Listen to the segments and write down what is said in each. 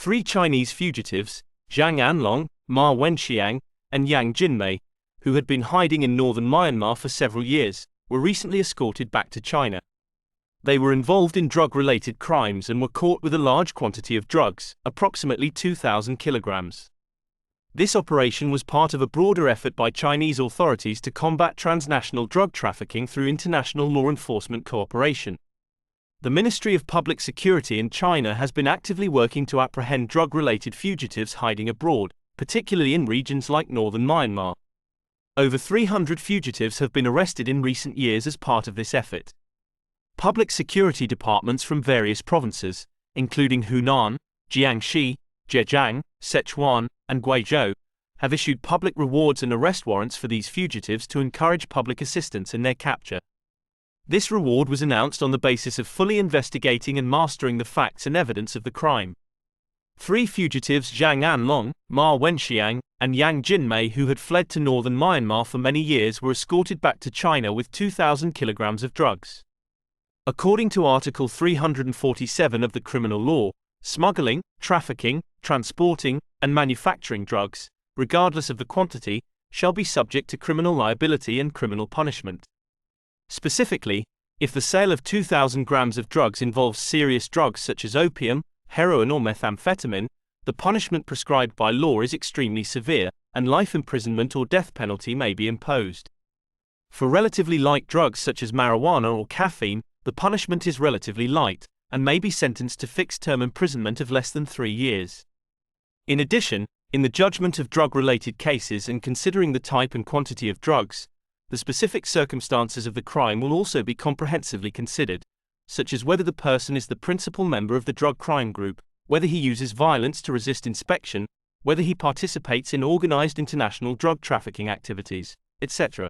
Three Chinese fugitives, Zhang Anlong, Wenxiang, and Yang Jinmei, who had been hiding in northern Myanmar for several years, were recently escorted back to China. They were involved in drug-related crimes and were caught with a large quantity of drugs, approximately 2,000 kilograms. This operation was part of a broader effort by Chinese authorities to combat transnational drug trafficking through international law enforcement cooperation. The Ministry of Public Security in China has been actively working to apprehend drug-related fugitives hiding abroad, particularly in regions like northern Myanmar. Over 300 fugitives have been arrested in recent years as part of this effort. Public security departments from various provinces, including Hunan, Jiangxi, Zhejiang, Sichuan, and Guizhou, have issued public rewards and arrest warrants for these fugitives to encourage public assistance in their capture. This reward was announced on the basis of fully investigating and mastering the facts and evidence of the crime. Three fugitives, Zhang Anlong, Wenxiang, and Yang Jinmei, who had fled to northern Myanmar for many years, were escorted back to China with 2,000 kilograms of drugs. According to Article 347 of the criminal law, smuggling, trafficking, transporting, and manufacturing drugs, regardless of the quantity, shall be subject to criminal liability and criminal punishment. Specifically, if the sale of 2,000 grams of drugs involves serious drugs such as opium, heroin, or methamphetamine, the punishment prescribed by law is extremely severe, and life imprisonment or death penalty may be imposed. For relatively light drugs such as marijuana or caffeine, the punishment is relatively light, and may be sentenced to fixed-term imprisonment of less than 3 years. In addition, in the judgment of drug-related cases and considering the type and quantity of drugs, the specific circumstances of the crime will also be comprehensively considered, such as whether the person is the principal member of the drug crime group, whether he uses violence to resist inspection, whether he participates in organized international drug trafficking activities, etc.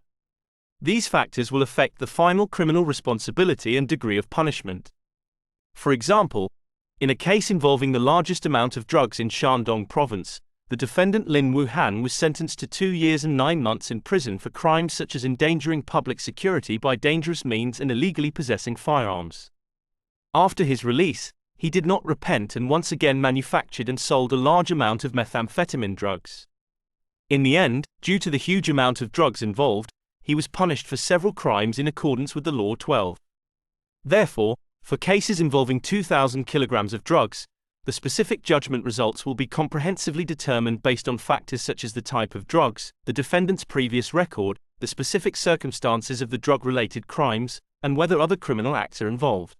These factors will affect the final criminal responsibility and degree of punishment. For example, in a case involving the largest amount of drugs in Shandong province, the defendant Lin Wuhan was sentenced to 2 years and 9 months in prison for crimes such as endangering public security by dangerous means and illegally possessing firearms. After his release, he did not repent and once again manufactured and sold a large amount of methamphetamine drugs. In the end, due to the huge amount of drugs involved, he was punished for several crimes in accordance with the Law 12. Therefore, for cases involving 2,000 kilograms of drugs, the specific judgment results will be comprehensively determined based on factors such as the type of drugs, the defendant's previous record, the specific circumstances of the drug-related crimes, and whether other criminal acts are involved.